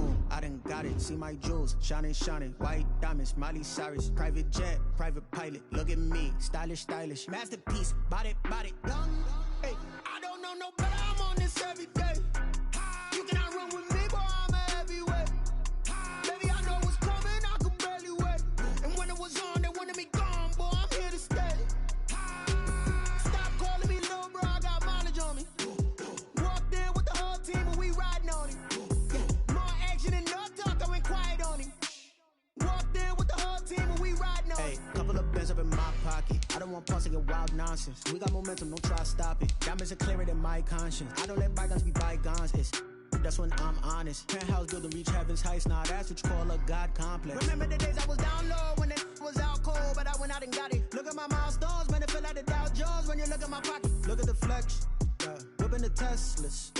new, I done got it. See my jewels, shining, shining. White diamonds, Miley Cyrus. Private jet, private pilot. Look at me, stylish, stylish. Masterpiece, body, body. Young, hey, I don't know no better. I'm on this every day. You cannot run with me, boy, I'm a heavyweight. Baby, I know what's coming, I could barely wait. And when it was on, they wanted me gone, boy, I'm here to stay. Stop calling me little bro, I got mileage on me. Walked in with the whole team, and we riding on him. More action and no talk, I went quiet on him. Walked in with the whole team, and we riding on him. Hey, couple of bands up in my pocket. I don't want pause to get wild nonsense. We got momentum, don't try to stop it. Diamonds are clearer than my conscience. I don't let bygones be bygones. That's when I'm honest. Penthouse building reach heaven's heights. Now that's what you call a God complex. Remember the days I was down low when it was out cold, but I went out and got it. Look at my milestones, man, it feel like the Dow Jones when you look at my pocket. Look at the flex, yeah. Whipping the Teslas.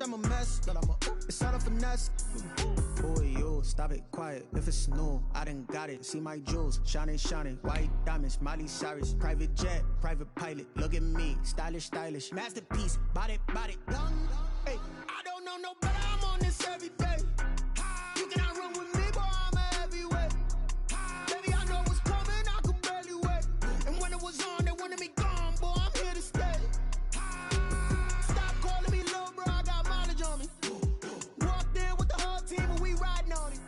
I'm a mess, but it's all a finesse. Boy, you stop it quiet. If it's new, I done got it. See my jewels, shining, shining. White diamonds, Miley Cyrus. Private jet, private pilot. Look at me, stylish, stylish. Masterpiece, body, body. Young, hey, I don't know no better. I'm on this every day. You cannot run with me, boy, I'm a heavyweight. Baby, I know what's coming, I could barely wait. And when it was on, they wanted me gone, boy, I'm here to stay. Stop calling me little bro, I got mileage on me. Walked in with the whole team, and we riding on him.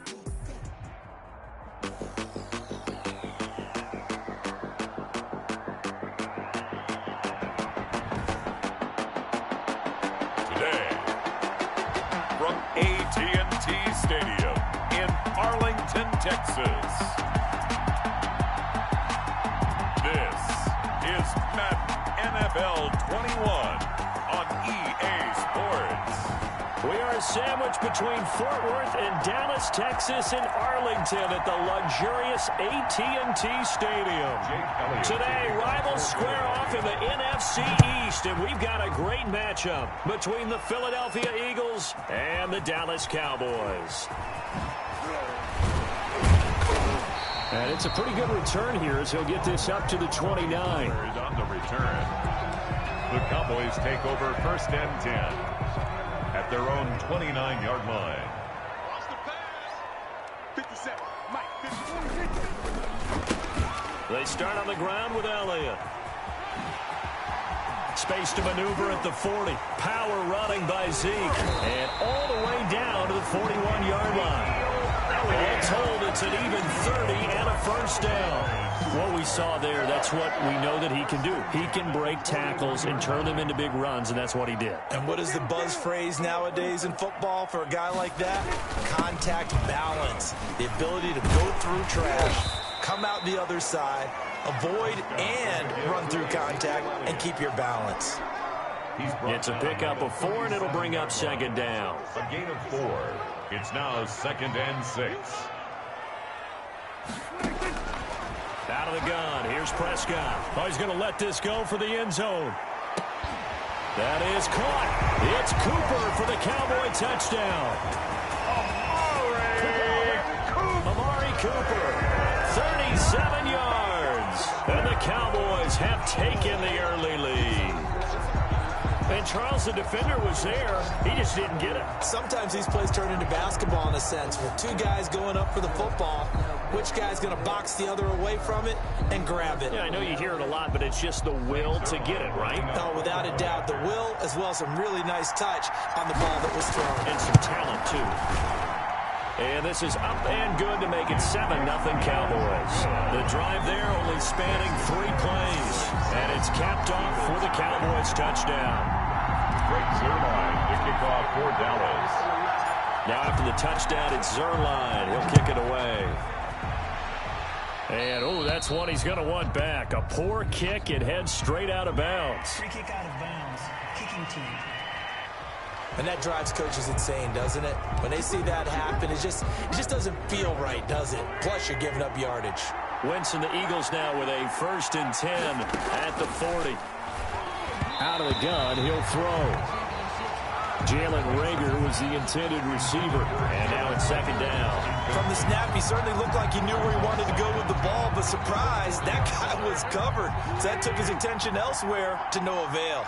From AT&T Stadium in Arlington, Texas. This is Madden NFL 21 on EA Sports. We are sandwiched between Fort Worth and Dallas, Texas, and Arlington at the luxurious AT&T Stadium. Today, rivals square off in the NFC East, and we've got a great matchup between the Philadelphia Eagles and the Dallas Cowboys. And it's a pretty good return here as he'll get this up to the 29. On the return, the Cowboys take over 1st and 10 at their own 29-yard line. Watch the pass. 57. Mike, 50. They start on the ground with Elliott. Space to maneuver at the 40. Power running by Zeke. And all the way down to the 41-yard line. All told, it's an even 30 and a first down. What we saw there, that's what we know that he can do. He can break tackles and turn them into big runs, and that's what he did. And what is the buzz phrase nowadays in football for a guy like that? Contact balance. The ability to go through trash, come out the other side, avoid and run through contact, and keep your balance. It's a pickup of 4, and it'll bring up 2nd down. A gain of 4. It's now 2nd and 6. Out of the gun. Here's Prescott. Oh, he's going to let this go for the end zone. That is caught. It's Cooper for the Cowboy touchdown. Amari Cooper. 37 yards. And the Cowboys have taken the early lead. And Charles, the defender, was there. He just didn't get it. Sometimes these plays turn into basketball in a sense. With two guys going up for the football, which guy's going to box the other away from it and grab it? Yeah, I know you hear it a lot, but it's just the will to get it, right? No, without a doubt. The will, as well as some really nice touch on the ball that was thrown. And some talent, too. And this is up and good to make it 7-0 Cowboys. The drive there only spanning 3 plays. And it's capped off for the Cowboys touchdown. Great Zerline to kick off for Dallas. Now after the touchdown, it's Zerline. He'll kick it away. And, oh, that's one he's going to want back. A poor kick. It heads straight out of bounds. Free kick out of bounds. Kicking team. And that drives coaches insane, doesn't it? When they see that happen, it just doesn't feel right, does it? Plus, you're giving up yardage. Wentz and the Eagles now with a 1st and 10 at the 40. Out of the gun, he'll throw. Jalen Reagor was the intended receiver. And now it's 2nd down. From the snap, he certainly looked like he knew where he wanted to go with the ball, but surprise, that guy was covered. So that took his attention elsewhere to no avail.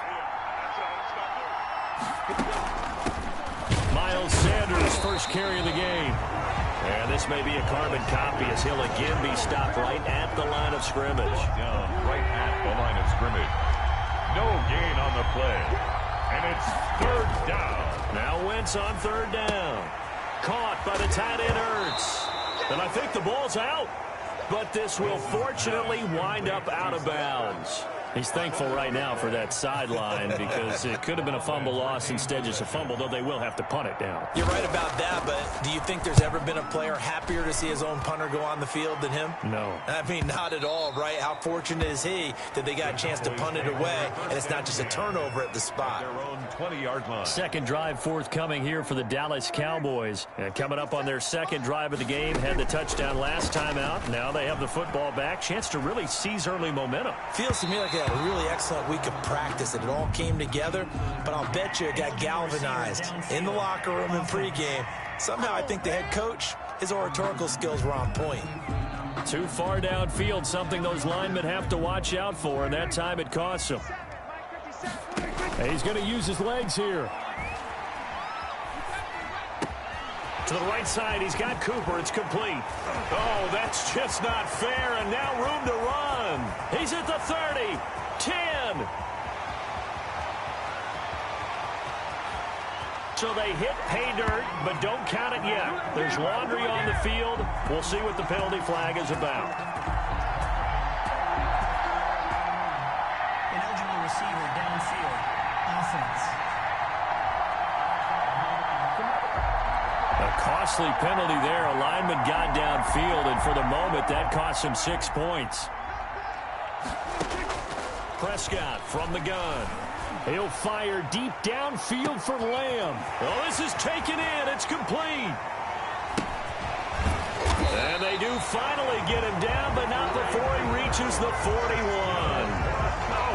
Miles Sanders first carry of the game. And this may be a carbon copy as he'll again be stopped right at the line of scrimmage. Down right at the line of scrimmage. No gain on the play. And it's third down. Now Wentz on third down. Caught by the tight end Ertz. And I think the ball's out. But this will fortunately wind up out of bounds. He's thankful right now for that sideline because it could have been a fumble loss, instead just a fumble, though they will have to punt it down. You're right about that, but do you think there's ever been a player happier to see his own punter go on the field than him? No. I mean, not at all, right? How fortunate is he that they got a chance to punt it away, and it's not just a turnover at the spot. Their own 20-yard line. Second drive forthcoming here for the Dallas Cowboys. And coming up on their second drive of the game, had the touchdown last time out. Now they have the football back. Chance to really seize early momentum. Feels to me like they had a really excellent week of practice, and it all came together, but I'll bet you it got galvanized in the locker room in pregame. Somehow I think the head coach, his oratorical skills were on point. Too far downfield, something those linemen have to watch out for, and that time it costs him. And he's going to use his legs here. To the right side, he's got Cooper. It's complete. Oh, that's just not fair, and now room to run. He's at the 30, 10. So they hit pay dirt, but don't count it yet. There's laundry on the field. We'll see what the penalty flag is about. Ineligible receiver downfield. Offense. A costly penalty there. A lineman got downfield, and for the moment, that cost him 6 points. Prescott from the gun. He'll fire deep downfield for Lamb. Oh, this is taken in. It's complete. And they do finally get him down, but not before he reaches the 41.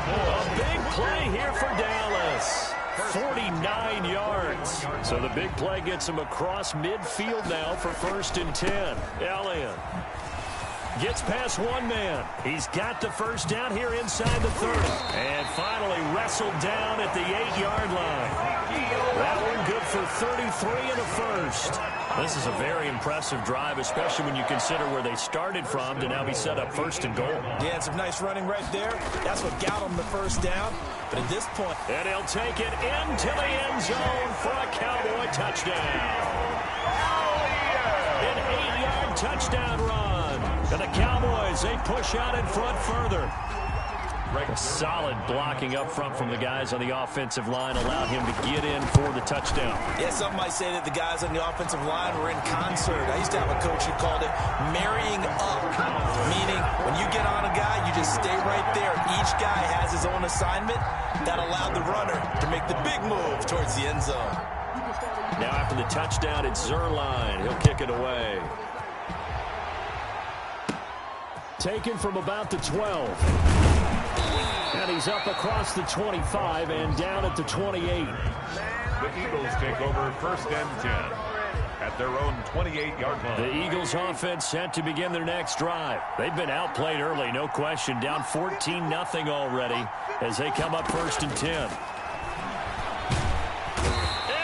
A big play here for Dallas. 49 yards. So the big play gets him across midfield now for 1st and 10. Elliott gets past one man. He's got the first down here inside the 30. And finally wrestled down at the 8-yard line. That one good for 33 in the first. This is a very impressive drive, especially when you consider where they started from to now be set up 1st and goal. Yeah, and some nice running right there. That's what got him the first down. But at this point, and he'll take it into the end zone for a Cowboy touchdown. An 8-yard touchdown run. And the Cowboys, they push out in front further. A solid blocking up front from the guys on the offensive line allowed him to get in for the touchdown. Yeah, some might say that the guys on the offensive line were in concert. I used to have a coach who called it marrying up, meaning when you get on a guy, you just stay right there. Each guy has his own assignment. That allowed the runner to make the big move towards the end zone. Now after the touchdown, it's Zerline. He'll kick it away. Taken from about the 12. And he's up across the 25 and down at the 28. The Eagles take over 1st and 10 at their own 28-yard line. The Eagles offense set to begin their next drive. They've been outplayed early, no question. Down 14-0 already as they come up 1st and 10.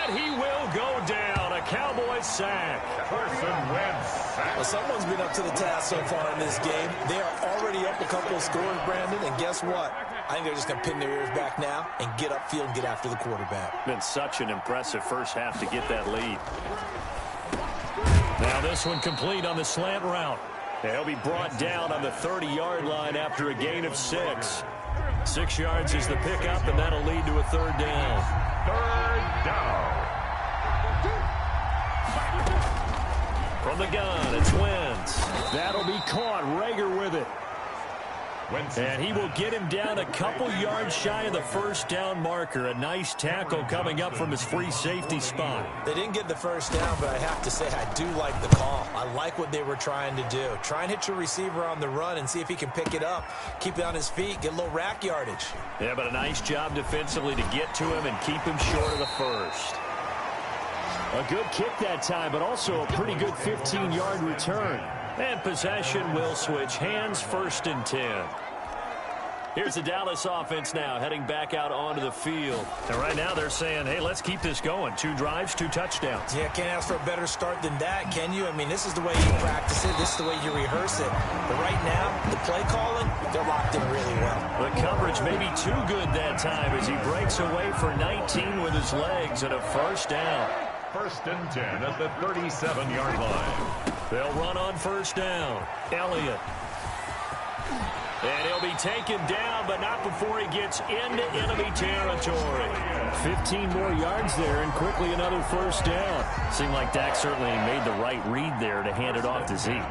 And he will go down. A Cowboy sack. Carson Wentz. Well, someone's been up to the task so far in this game. They are already up a couple of scores, Brandon, and guess what? I think they're just going to pin their ears back now and get upfield and get after the quarterback. Been such an impressive first half to get that lead. Now this one complete on the slant route. He'll be brought down on the 30-yard line after a gain of 6. 6 yards is the pickup, and that'll lead to a 3rd down. 3rd down. From the gun, it's Wentz. That'll be caught. Rager with it. And he will get him down a couple yards shy of the 1st down marker. A nice tackle coming up from his free safety spot. They didn't get the 1st down, but I have to say I do like the call. I like what they were trying to do. Try and hit your receiver on the run and see if he can pick it up. Keep it on his feet, get a little rack yardage. Yeah, but a nice job defensively to get to him and keep him short of the 1st. A good kick that time, but also a pretty good 15-yard return. And possession will switch hands, 1st and 10. Here's the Dallas offense now heading back out onto the field. And right now they're saying, hey, let's keep this going. 2 drives, 2 touchdowns. Yeah, can't ask for a better start than that, can you? I mean, this is the way you practice it. This is the way you rehearse it. But right now, the play calling, they're locked in really well. The coverage may be too good that time as he breaks away for 19 with his legs and a first down. 1st and 10 at the 37-yard line. They'll run on first down. Elliott. And he'll be taken down, but not before he gets into enemy territory. 15 more yards there, and quickly another first down. Seemed like Dak certainly made the right read there to hand it off to Zeke.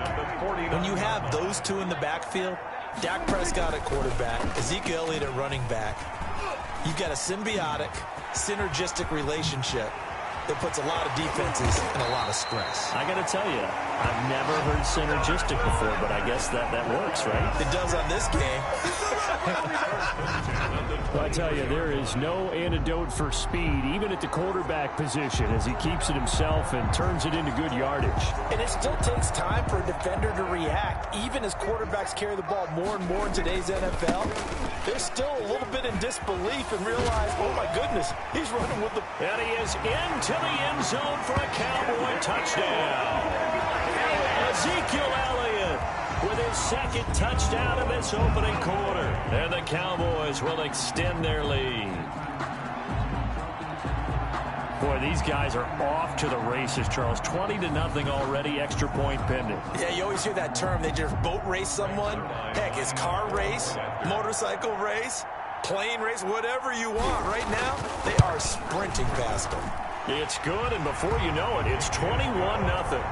When you have those two in the backfield, Dak Prescott at quarterback, Ezekiel Elliott at running back, you've got a symbiotic, synergistic relationship that puts a lot of defenses in a lot of stress. I got to tell you, I've never heard synergistic before, but I guess that works, right? It does on this game. Well, I tell you, there is no antidote for speed, even at the quarterback position, as he keeps it himself and turns it into good yardage. And it still takes time for a defender to react. Even as quarterbacks carry the ball more and more in today's NFL, they're still a little bit in disbelief and realize, oh my goodness, he's running with the... And he is into the end zone for a Cowboy touchdown. Ezekiel Elliott with his 2nd touchdown in this opening quarter. And the Cowboys will extend their lead. Boy, these guys are off to the races, Charles. 20-0 already, extra point pending. Yeah, you always hear that term. They just boat race someone. Heck, it's car race, motorcycle race, plane race, whatever you want. Right now, they are sprinting past them. It's good, and before you know it, it's 21-0.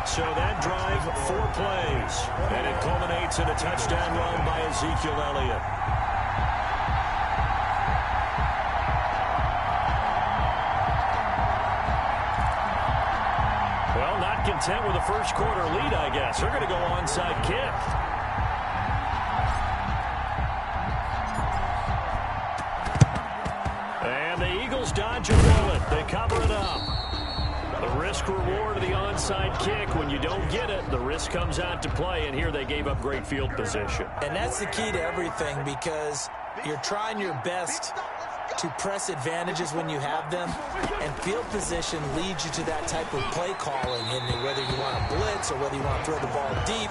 So that drive, 4 plays, and it culminates in a touchdown run by Ezekiel Elliott. Well, not content with a first quarter lead, I guess. They're going to go onside kick. And the Eagles dodge a bullet. They cover it up. The risk-reward of the onside kick. When you don't get it, the risk comes out to play, and here they gave up great field position. And that's the key to everything, because you're trying your best to press advantages when you have them, and field position leads you to that type of play calling, and whether you want to blitz or whether you want to throw the ball deep,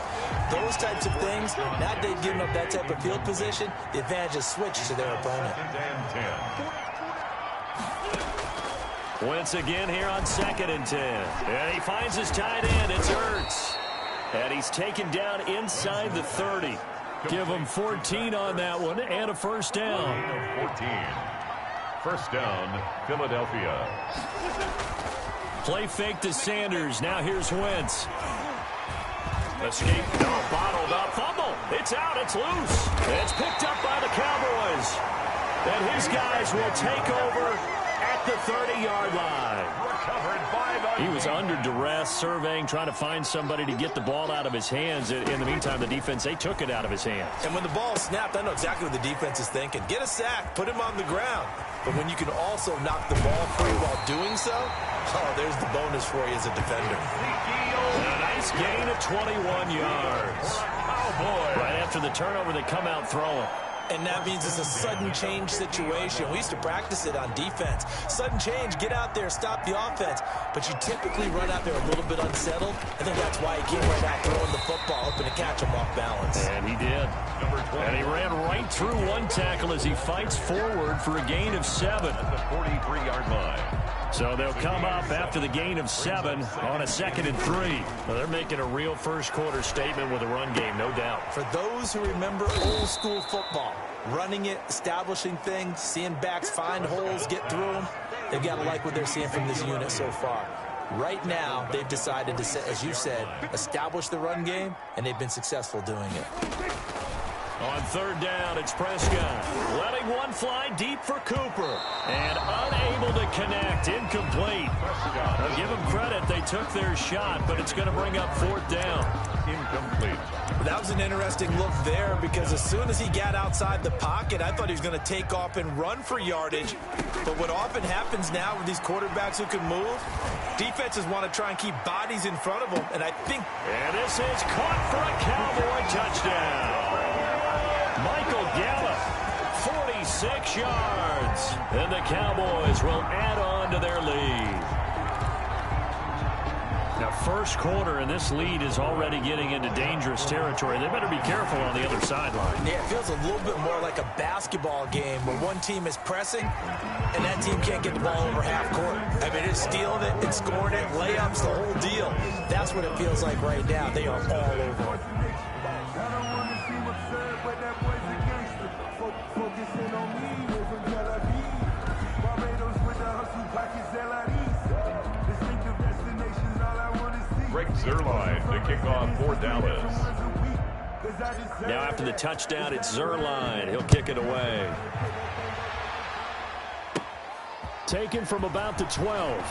those types of things. Now they've given up that type of field position, the advantage is switched to their opponent. Once again here on 2nd and 10. And he finds his tight end. It's Ertz. And he's taken down inside the 30. Give him 14 on that one and a first down. 14. First down, Philadelphia. Play fake to Sanders. Now here's Wentz. Escape. No, bottled up. Fumble. It's out. It's loose. It's picked up by the Cowboys. And his guys will take over at the 30-yard line. Recovered by the... He was under duress, surveying, trying to find somebody to get the ball out of his hands. In the meantime, the defense, they took it out of his hands. And when the ball snapped, I know exactly what the defense is thinking. Get a sack, put him on the ground. But when you can also knock the ball free while doing so, oh, there's the bonus for you as a defender. A nice gain of 21 yards. Oh, boy. Right after the turnover, they come out throwing. And that means it's a sudden change situation. We used to practice it on defense. Sudden change, get out there, stop the offense. But you typically run out there a little bit unsettled. I think that's why he came right out throwing the football, hoping to catch him off balance. And he did. And he ran right through one tackle as he fights forward for a gain of 7. At the 43-yard line. So they'll come up after the gain of 7 on a 2nd and 3. Well, they're making a real first quarter statement with a run game, no doubt. For those who remember old school football, running it, establishing things, seeing backs find holes, get through them, they've got to like what they're seeing from this unit so far. Right now, they've decided to, as you said, establish the run game, and they've been successful doing it. On 3rd down, it's Prescott. Letting one fly deep for Cooper. And unable to connect. Incomplete. I'll give them credit. They took their shot, but it's going to bring up 4th down. Incomplete. That was an interesting look there, because as soon as he got outside the pocket, I thought he was going to take off and run for yardage. But what often happens now with these quarterbacks who can move, defenses want to try and keep bodies in front of them. And I think... And this is caught for a Cowboy touchdown. Michael Gallup, 46 yards. And the Cowboys will add on to their lead. Now, first quarter, and this lead is already getting into dangerous territory. They better be careful on the other sideline. Yeah, it feels a little bit more like a basketball game where one team is pressing and that team can't get the ball over half court. I mean, it's stealing it, it's scoring it, layups, the whole deal. That's what it feels like right now. They are all over it. Zerline to kick off for Dallas. Now after the touchdown, it's Zerline. He'll kick it away. Taken from about the 12.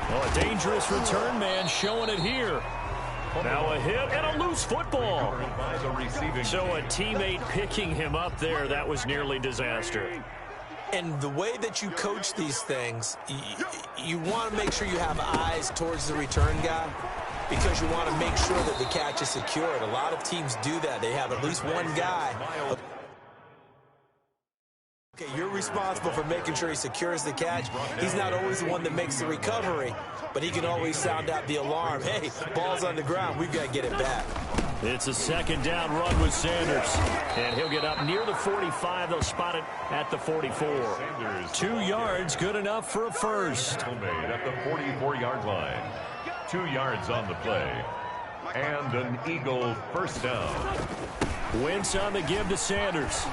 Oh, a dangerous return man showing it here. Now a hit and a loose football. So a teammate picking him up there, that was nearly disaster. And the way that you coach these things, you want to make sure you have eyes towards the return guy, because you want to make sure that the catch is secured. A lot of teams do that. They have at least one guy. Okay, you're responsible for making sure he secures the catch. He's not always the one that makes the recovery, but he can always sound out the alarm. Hey, ball's on the ground. We've got to get it back. It's a second down run with Sanders. And he'll get up near the 45. They'll spot it at the 44. 2 yards, good enough for a first. At the 44-yard line. 2 yards on the play. And an Eagle first down. Wentz on the give to Sanders.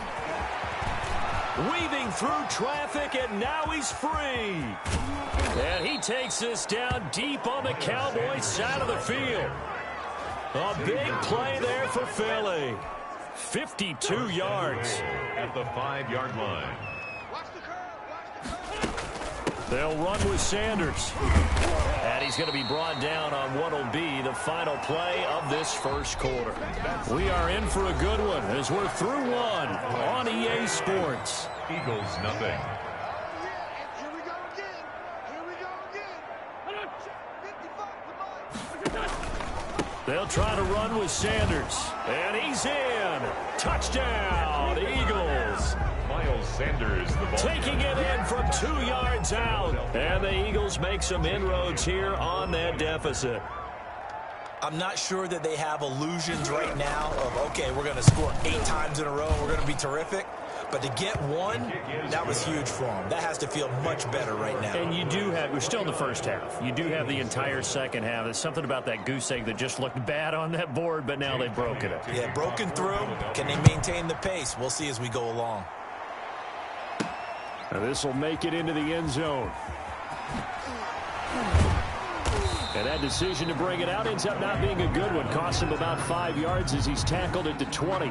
Weaving through traffic, and now he's free. And he takes this down deep on the Cowboys side of the field. A big play there for Philly. 52 yards. At the 5-yard line. They'll run with Sanders. And he's going to be brought down on what will be the final play of this first quarter. We are in for a good one as we're through one on EA Sports. Eagles nothing. They'll try to run with Sanders. And he's in. Touchdown, Eagles. Miles Sanders, the ball. Taking it in from 2 yards out. And the Eagles make some inroads here on that deficit. I'm not sure that they have illusions right now of, okay, we're going to score 8 times in a row. We're going to be terrific. But to get one, that was huge for them. That has to feel much better right now. And you do have, we're still in the first half. You do have the entire second half. There's something about that goose egg that just looked bad on that board, but now they've broken it. Yeah, broken through. Can they maintain the pace? We'll see as we go along. Now this will make it into the end zone. And that decision to bring it out ends up not being a good one. Costs him about 5 yards as he's tackled at the 20.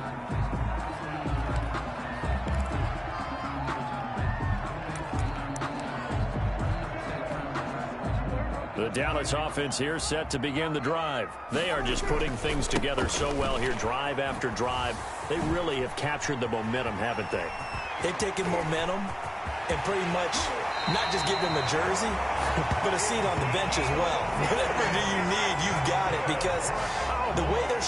The Dallas offense here set to begin the drive. They are just putting things together so well here, drive after drive. They really have captured the momentum, haven't they? They've taken momentum and pretty much not just give them a jersey, but a seat on the bench as well. Whatever do you need, you've got it, because the way they're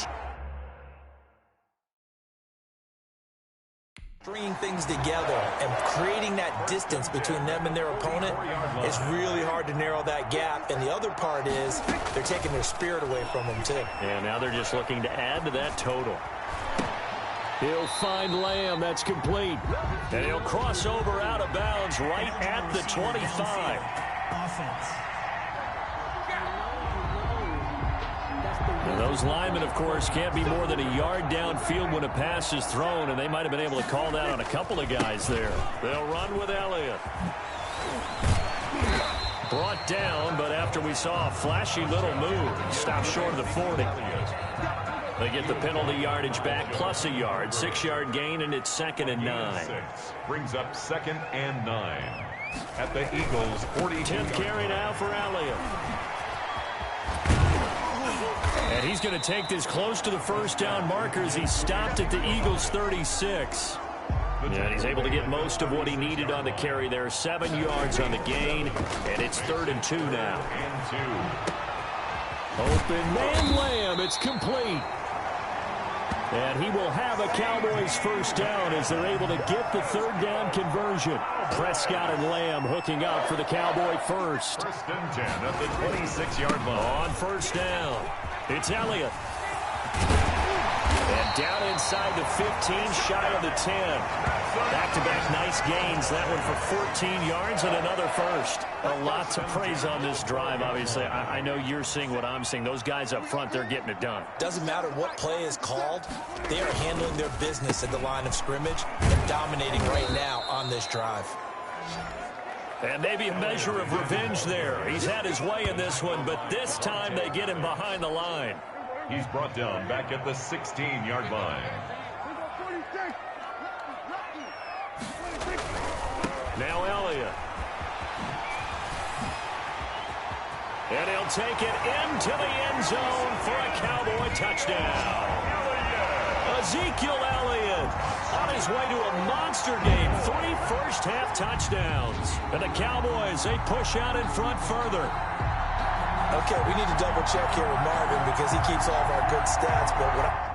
stringing things together and creating that distance between them and their opponent, it's really hard to narrow that gap. And the other part is they're taking their spirit away from them too. And now they're just looking to add to that total. He'll find Lamb. That's complete. And he'll cross over out of bounds right at the 25. Offense. Now those linemen, of course, can't be more than a yard downfield when a pass is thrown, and they might have been able to call that on a couple of guys there. They'll run with Elliott. Brought down, but after we saw a flashy little move, stopped short of the 40. They get the penalty yardage back plus a yard. 6-yard gain, and it's 2nd and 9. Brings up 2nd and 9 at the Eagles' 40. 10th carry now for Elliott. And he's going to take this close to the first down markers. He stopped at the Eagles' 36. And he's able to get most of what he needed on the carry there. 7 yards on the gain, and it's 3rd and 2 now. And 2. Open man Lamb. It's complete. And he will have a Cowboys first down as they're able to get the third down conversion. Prescott and Lamb hooking up for the Cowboy first. First and 10 at the 26-yard line. On first down, it's Elliott. And down inside the 15, shy of the 10. Back-to-back nice gains. That one for 14 yards and another first. A lot to praise on this drive, obviously. I know you're seeing what I'm seeing. Those guys up front, they're getting it done. Doesn't matter what play is called. They are handling their business at the line of scrimmage and dominating right now on this drive. And maybe a measure of revenge there. He's had his way in this one, but this time they get him behind the line. He's brought down back at the 16-yard line. Now Elliott. And he'll take it into the end zone for a Cowboy touchdown. Ezekiel Elliott on his way to a monster game. 3 first-half touchdowns. And the Cowboys, they push out in front further. Okay, we need to double-check here with Marvin because he keeps all of our good stats, but what